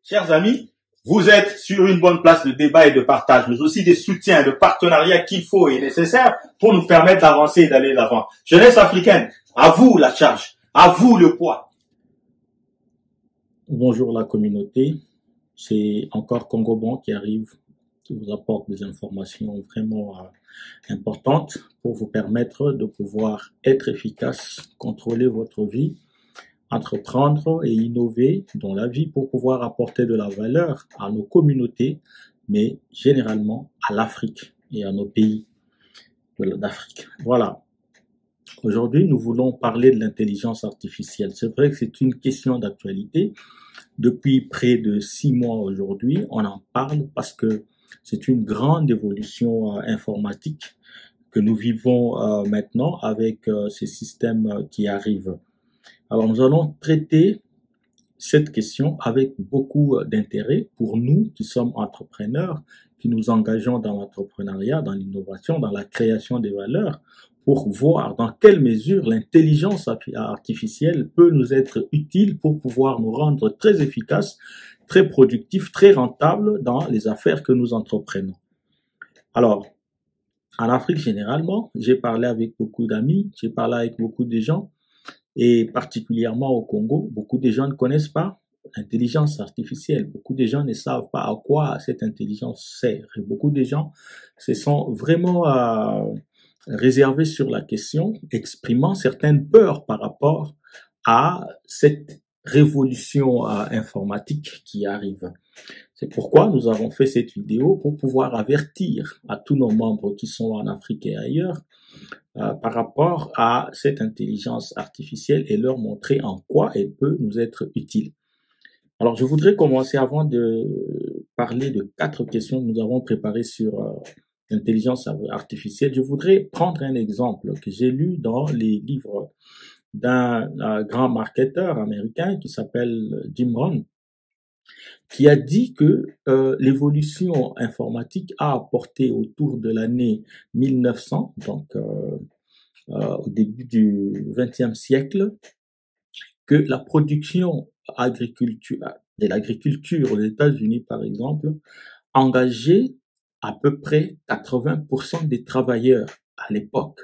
chers amis, vous êtes sur une bonne place de débat et de partage, mais aussi des soutiens, de partenariats qu'il faut et nécessaires pour nous permettre d'avancer et d'aller de l'avant. Jeunesse africaine, à vous la charge, à vous le poids. Bonjour la communauté, c'est encore Congo Bon qui arrive, qui vous apporte des informations vraiment importantes pour vous permettre de pouvoir être efficace, contrôler votre vie, entreprendre et innover dans la vie pour pouvoir apporter de la valeur à nos communautés, mais généralement à l'Afrique et à nos pays d'Afrique. Voilà. Aujourd'hui, nous voulons parler de l'intelligence artificielle. C'est vrai que c'est une question d'actualité. Depuis près de 6 mois aujourd'hui, on en parle parce que c'est une grande évolution informatique que nous vivons maintenant avec ces systèmes qui arrivent. Alors, nous allons traiter cette question avec beaucoup d'intérêt pour nous qui sommes entrepreneurs, qui nous engageons dans l'entrepreneuriat, dans l'innovation, dans la création des valeurs, pour voir dans quelle mesure l'intelligence artificielle peut nous être utile pour pouvoir nous rendre très efficaces, très productifs, très rentables dans les affaires que nous entreprenons. Alors, en Afrique généralement, j'ai parlé avec beaucoup d'amis, j'ai parlé avec beaucoup de gens, et particulièrement au Congo, beaucoup de gens ne connaissent pas l'intelligence artificielle. Beaucoup de gens ne savent pas à quoi cette intelligence sert. Et beaucoup de gens se sont vraiment réservés sur la question, exprimant certaines peurs par rapport à cette révolution informatique qui arrive. C'est pourquoi nous avons fait cette vidéo pour pouvoir avertir à tous nos membres qui sont en Afrique et ailleurs par rapport à cette intelligence artificielle et leur montrer en quoi elle peut nous être utile. Alors, je voudrais commencer avant de parler de 4 questions que nous avons préparées sur l'intelligence artificielle. Je voudrais prendre un exemple que j'ai lu dans les livres d'un grand marketeur américain qui s'appelle Jim Rohn, qui a dit que l'évolution informatique a apporté autour de l'année 1900, donc au début du XXe siècle, que la production de l'agriculture aux États-Unis, par exemple, engageait à peu près 80% des travailleurs à l'époque.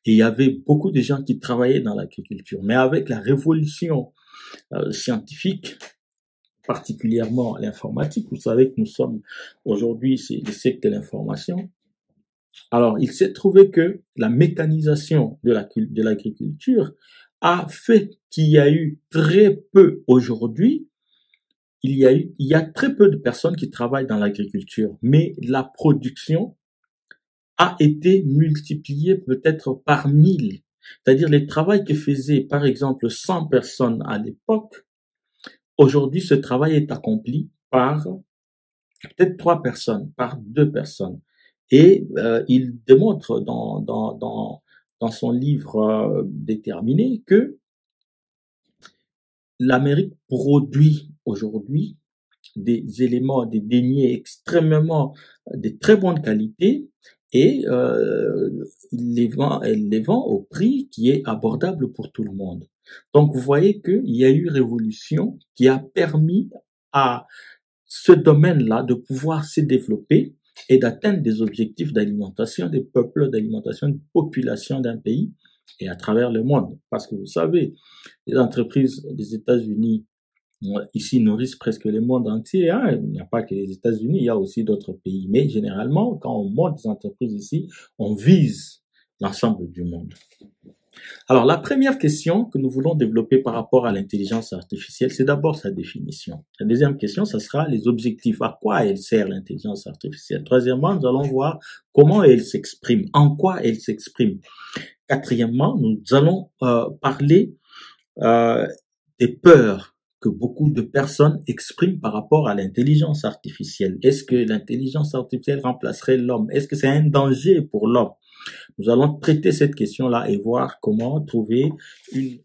Et il y avait beaucoup de gens qui travaillaient dans l'agriculture. Mais avec la révolution scientifique, particulièrement l'informatique, vous savez que nous sommes aujourd'hui, c'est le siècle de l'information. Alors, il s'est trouvé que la mécanisation de l'agriculture a fait qu'il y a eu très peu aujourd'hui, il y a très peu de personnes qui travaillent dans l'agriculture, mais la production a été multipliée peut-être par 1000. C'est-à-dire les travaux que faisaient par exemple 100 personnes à l'époque, aujourd'hui ce travail est accompli par peut-être 3 personnes, par 2 personnes. Et il démontre dans son livre déterminé que l'Amérique produit aujourd'hui des éléments, des deniers extrêmement de très bonne qualité et elle les vend au prix qui est abordable pour tout le monde. Donc vous voyez qu'il y a eu une révolution qui a permis à ce domaine-là de pouvoir se développer et d'atteindre des objectifs d'alimentation des peuples, d'alimentation des populations d'un pays et à travers le monde. Parce que vous savez, les entreprises des États-Unis ici nourrissent presque le monde entier. Hein. Il n'y a pas que les États-Unis, il y a aussi d'autres pays. Mais généralement, quand on monte des entreprises ici, on vise l'ensemble du monde. Alors, la première question que nous voulons développer par rapport à l'intelligence artificielle, c'est d'abord sa définition. La deuxième question, ça sera les objectifs. À quoi elle sert l'intelligence artificielle? Troisièmement, nous allons voir comment elle s'exprime, en quoi elle s'exprime. Quatrièmement, nous allons parler des peurs que beaucoup de personnes expriment par rapport à l'intelligence artificielle. Est-ce que l'intelligence artificielle remplacerait l'homme? Est-ce que c'est un danger pour l'homme? Nous allons traiter cette question-là et voir comment trouver une...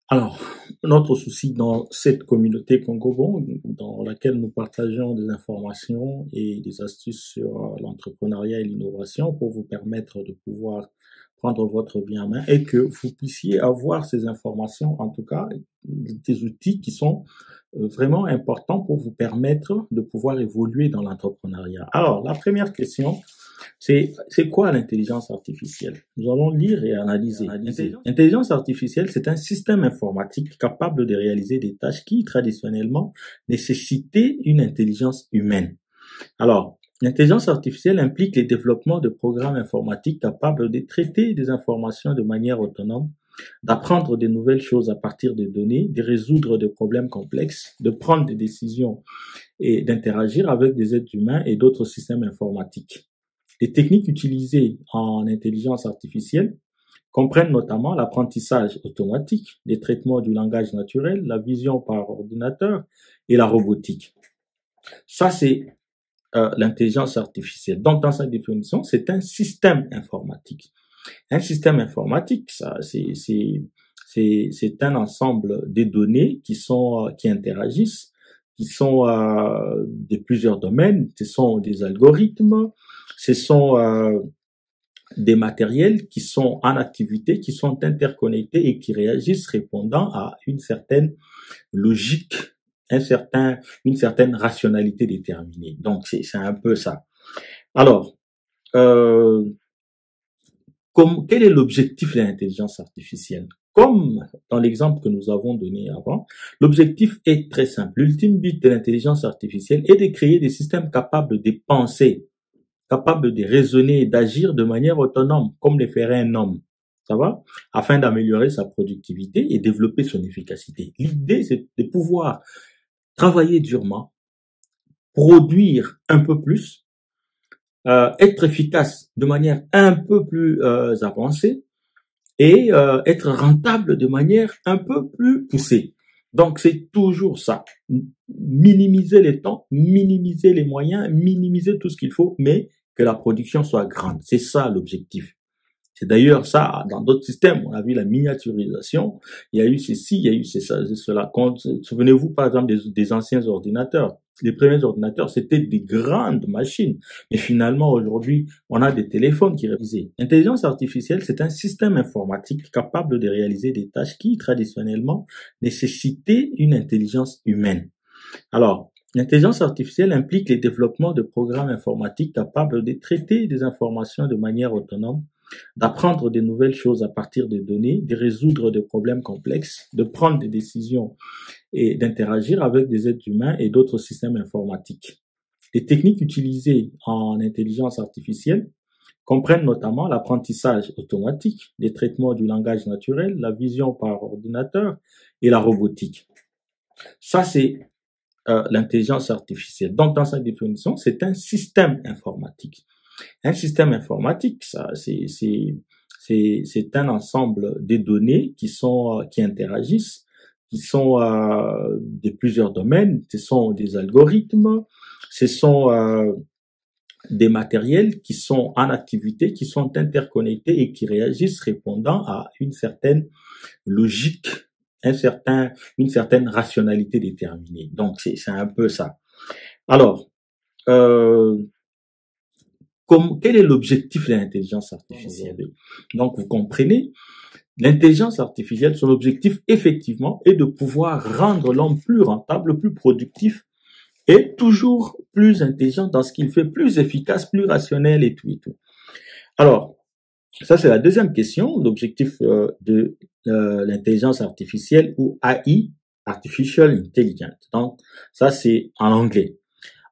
Alors, notre souci dans cette communauté Congo Bon, dans laquelle nous partageons des informations et des astuces sur l'entrepreneuriat et l'innovation pour vous permettre de pouvoir prendre votre vie en main et que vous puissiez avoir ces informations, en tout cas des outils qui sont vraiment important pour vous permettre de pouvoir évoluer dans l'entrepreneuriat. Alors, la première question, c'est quoi l'intelligence artificielle? Nous allons lire et analyser. L'intelligence artificielle, c'est un système informatique capable de réaliser des tâches qui, traditionnellement, nécessitaient une intelligence humaine. Alors, l'intelligence artificielle implique le développement de programmes informatiques capables de traiter des informations de manière autonome, d'apprendre de nouvelles choses à partir des données, de résoudre des problèmes complexes, de prendre des décisions et d'interagir avec des êtres humains et d'autres systèmes informatiques. Les techniques utilisées en intelligence artificielle comprennent notamment l'apprentissage automatique, les traitements du langage naturel, la vision par ordinateur et la robotique. Ça, c'est l'intelligence artificielle. Donc, dans sa définition, c'est un système informatique. Un système informatique, ça, c'est un ensemble de données qui interagissent, qui sont de plusieurs domaines. Ce sont des algorithmes, ce sont des matériels qui sont en activité, qui sont interconnectés et qui réagissent répondant à une certaine logique, une certaine rationalité déterminée. Donc, c'est un peu ça. Alors, quel est l'objectif de l'intelligence artificielle? Comme dans l'exemple que nous avons donné avant, l'objectif est très simple. L'ultime but de l'intelligence artificielle est de créer des systèmes capables de penser, capables de raisonner et d'agir de manière autonome, comme le ferait un homme. Ça va? Afin d'améliorer sa productivité et développer son efficacité. L'idée, c'est de pouvoir travailler durement, produire un peu plus, être efficace de manière un peu plus avancée et être rentable de manière un peu plus poussée. Donc, c'est toujours ça. Minimiser les temps, minimiser les moyens, minimiser tout ce qu'il faut, mais que la production soit grande. C'est ça l'objectif. C'est d'ailleurs ça, dans d'autres systèmes, on a vu la miniaturisation, il y a eu ceci, il y a eu cela. Souvenez-vous par exemple des anciens ordinateurs. Les premiers ordinateurs, c'était des grandes machines. Mais finalement, aujourd'hui, on a des téléphones qui réalisent. L'intelligence artificielle, c'est un système informatique capable de réaliser des tâches qui, traditionnellement, nécessitaient une intelligence humaine. Alors, l'intelligence artificielle implique le développement de programmes informatiques capables de traiter des informations de manière autonome, d'apprendre de nouvelles choses à partir des données, de résoudre des problèmes complexes, de prendre des décisions et d'interagir avec des êtres humains et d'autres systèmes informatiques. Les techniques utilisées en intelligence artificielle comprennent notamment l'apprentissage automatique, les traitements du langage naturel, la vision par ordinateur et la robotique. Ça, c'est l'intelligence artificielle. Donc, dans sa définition, c'est un système informatique. Un système informatique, ça, c'est un ensemble de données qui interagissent, qui sont de plusieurs domaines. Ce sont des algorithmes, ce sont des matériels qui sont en activité, qui sont interconnectés et qui réagissent répondant à une certaine logique, une certaine rationalité déterminée. Donc, c'est un peu ça. Alors, quel est l'objectif de l'intelligence artificielle? Donc, vous comprenez, l'intelligence artificielle, son objectif, effectivement, est de pouvoir rendre l'homme plus rentable, plus productif et toujours plus intelligent dans ce qu'il fait, plus efficace, plus rationnel et tout et tout. Alors, ça, c'est la deuxième question, l'objectif de l'intelligence artificielle ou AI, Artificial Intelligence. Donc, ça, c'est en anglais.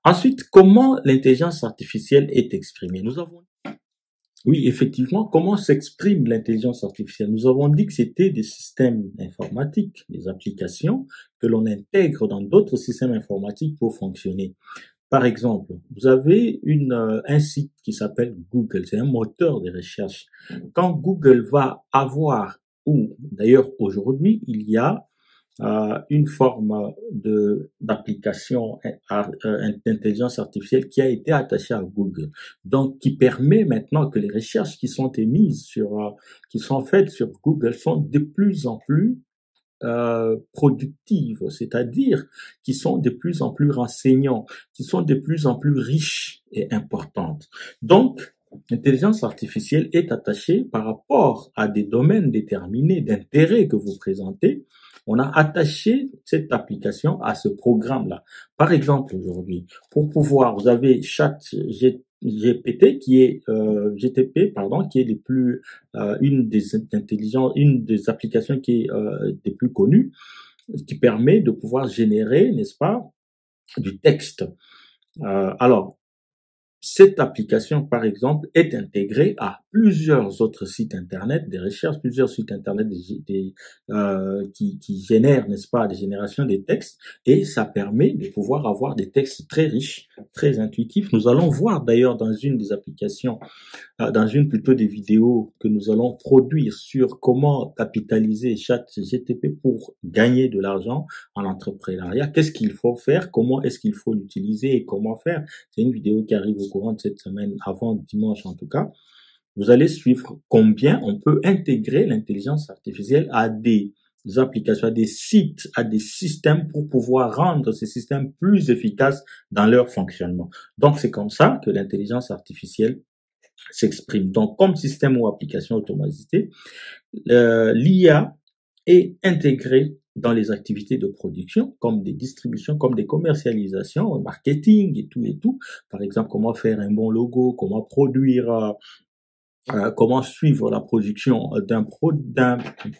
Ensuite, comment l'intelligence artificielle est exprimée? Oui, effectivement, comment s'exprime l'intelligence artificielle? Nous avons dit que c'était des systèmes informatiques, des applications que l'on intègre dans d'autres systèmes informatiques pour fonctionner. Par exemple, vous avez un site qui s'appelle Google, c'est un moteur de recherche. Quand Google va avoir, ou d'ailleurs aujourd'hui, il y a une forme d'application d'intelligence artificielle qui a été attachée à Google, donc qui permet maintenant que les recherches qui sont émises qui sont faites sur Google sont de plus en plus productives, c'est-à-dire qui sont de plus en plus renseignantes, qui sont de plus en plus riches et importantes. Donc, l'intelligence artificielle est attachée par rapport à des domaines déterminés d'intérêt que vous présentez On a attaché cette application à ce programme-là. Par exemple, aujourd'hui, pour pouvoir, vous avez ChatGPT qui est GTP, pardon, qui est une des applications qui est des plus connues, qui permet de pouvoir générer, n'est-ce pas, du texte. Alors, cette application, par exemple, est intégrée à plusieurs autres sites internet, des recherches, plusieurs sites internet qui génèrent, n'est-ce pas, des générations des textes, et ça permet de pouvoir avoir des textes très riches, très intuitifs. Nous allons voir d'ailleurs dans une des applications, dans une plutôt des vidéos que nous allons produire sur comment capitaliser ChatGPT pour gagner de l'argent en entrepreneuriat. Qu'est-ce qu'il faut faire? Comment est-ce qu'il faut l'utiliser et comment faire? C'est une vidéo qui arrive au courant de cette semaine, avant dimanche en tout cas. Vous allez suivre combien on peut intégrer l'intelligence artificielle à des applications, à des sites, à des systèmes pour pouvoir rendre ces systèmes plus efficaces dans leur fonctionnement. Donc, c'est comme ça que l'intelligence artificielle s'exprime. Donc, comme système ou application automatisée, l'IA est intégrée dans les activités de production, comme des distributions, comme des commercialisations, marketing et tout. Par exemple, comment faire un bon logo, comment produire, comment suivre la production d'un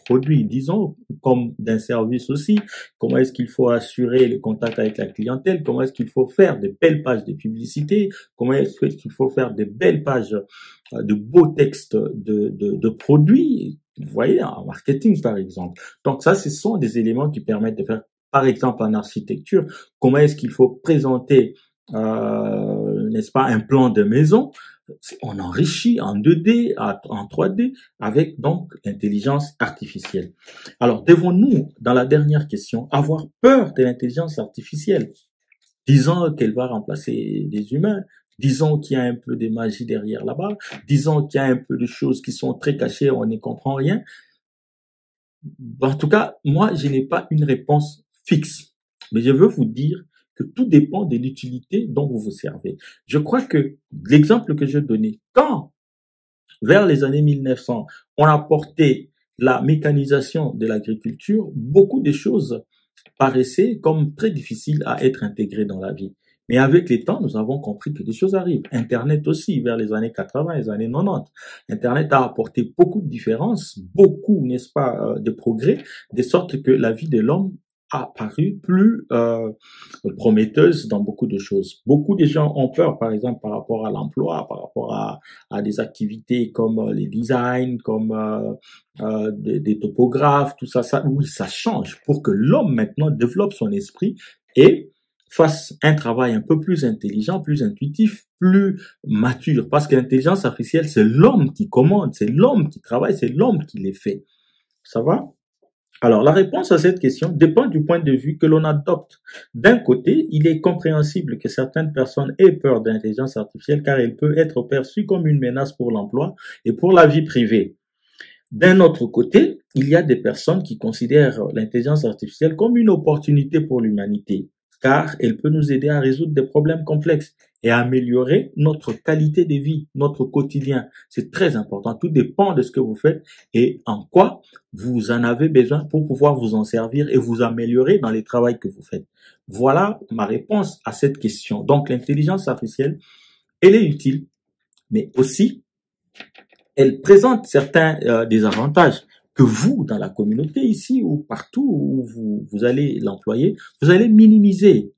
produit, disons, comme d'un service aussi, comment est-ce qu'il faut assurer le contact avec la clientèle, comment est-ce qu'il faut faire de belles pages de publicité, comment est-ce qu'il faut faire de belles pages de beaux textes de produits, vous voyez, en marketing par exemple. Donc ça, ce sont des éléments qui permettent de faire, par exemple en architecture, comment est-ce qu'il faut présenter, n'est-ce pas, un plan de maison. On enrichit en 2D, en 3D, avec donc l'intelligence artificielle. Alors, devons-nous, dans la dernière question, avoir peur de l'intelligence artificielle, disant qu'elle va remplacer des humains, disons qu'il y a un peu de magie derrière là-bas, disons qu'il y a un peu de choses qui sont très cachées, on n'y comprend rien. En tout cas, moi, je n'ai pas une réponse fixe, mais je veux vous dire que tout dépend de l'utilité dont vous vous servez. Je crois que l'exemple que je donnais, quand, vers les années 1900, on a porté la mécanisation de l'agriculture, beaucoup de choses paraissaient comme très difficiles à être intégrées dans la vie. Mais avec les temps, nous avons compris que des choses arrivent. Internet aussi, vers les années 80, les années 90. Internet a apporté beaucoup de différences, beaucoup, n'est-ce pas, de progrès, de sorte que la vie de l'homme a paru plus prometteuse dans beaucoup de choses. Beaucoup de gens ont peur, par exemple, par rapport à l'emploi, par rapport à des activités comme les designs, comme des topographes, tout ça. Oui, ça change pour que l'homme maintenant développe son esprit et fasse un travail un peu plus intelligent, plus intuitif, plus mature. Parce que l'intelligence artificielle, c'est l'homme qui commande, c'est l'homme qui travaille, c'est l'homme qui les fait. Ça va? Alors, la réponse à cette question dépend du point de vue que l'on adopte. D'un côté, il est compréhensible que certaines personnes aient peur de l'intelligence artificielle car elle peut être perçue comme une menace pour l'emploi et pour la vie privée. D'un autre côté, il y a des personnes qui considèrent l'intelligence artificielle comme une opportunité pour l'humanité, car elle peut nous aider à résoudre des problèmes complexes et à améliorer notre qualité de vie, notre quotidien. C'est très important. Tout dépend de ce que vous faites et en quoi vous en avez besoin pour pouvoir vous en servir et vous améliorer dans les travaux que vous faites. Voilà ma réponse à cette question. Donc, l'intelligence artificielle, elle est utile, mais aussi, elle présente certains désavantages que vous, dans la communauté ici ou partout où vous allez l'employer, vous allez minimiser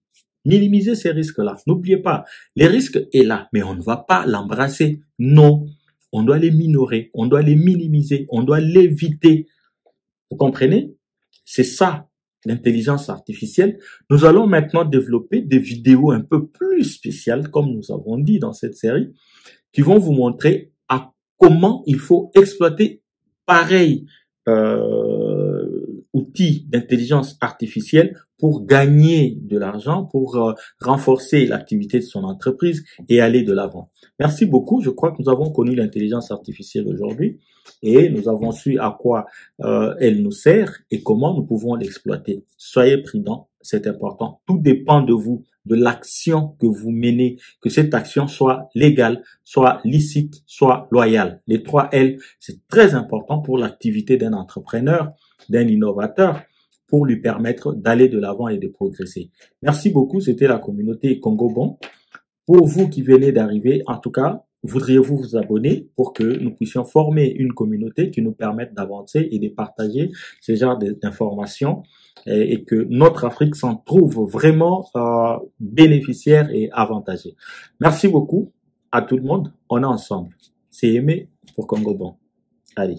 ces risques-là. N'oubliez pas, les risques est là, mais on ne va pas l'embrasser. Non, on doit les minorer, on doit les minimiser, on doit l'éviter. Vous comprenez? C'est ça, l'intelligence artificielle. Nous allons maintenant développer des vidéos un peu plus spéciales, comme nous avons dit dans cette série, qui vont vous montrer à comment il faut exploiter pareil outils d'intelligence artificielle pour gagner de l'argent, pour renforcer l'activité de son entreprise et aller de l'avant. Merci beaucoup. Je crois que nous avons connu l'intelligence artificielle aujourd'hui et nous avons su à quoi elle nous sert et comment nous pouvons l'exploiter. Soyez prudents, c'est important. Tout dépend de vous, de l'action que vous menez, que cette action soit légale, soit licite, soit loyale. Les 3 L, c'est très important pour l'activité d'un entrepreneur, d'un innovateur, pour lui permettre d'aller de l'avant et de progresser. Merci beaucoup, c'était la communauté Congo Bon. Pour vous qui venez d'arriver, en tout cas, voudriez-vous vous abonner pour que nous puissions former une communauté qui nous permette d'avancer et de partager ce genre d'informations et que notre Afrique s'en trouve vraiment bénéficiaire et avantagée. Merci beaucoup à tout le monde. On est ensemble. C'est Aimé pour Congo Bon. Allez.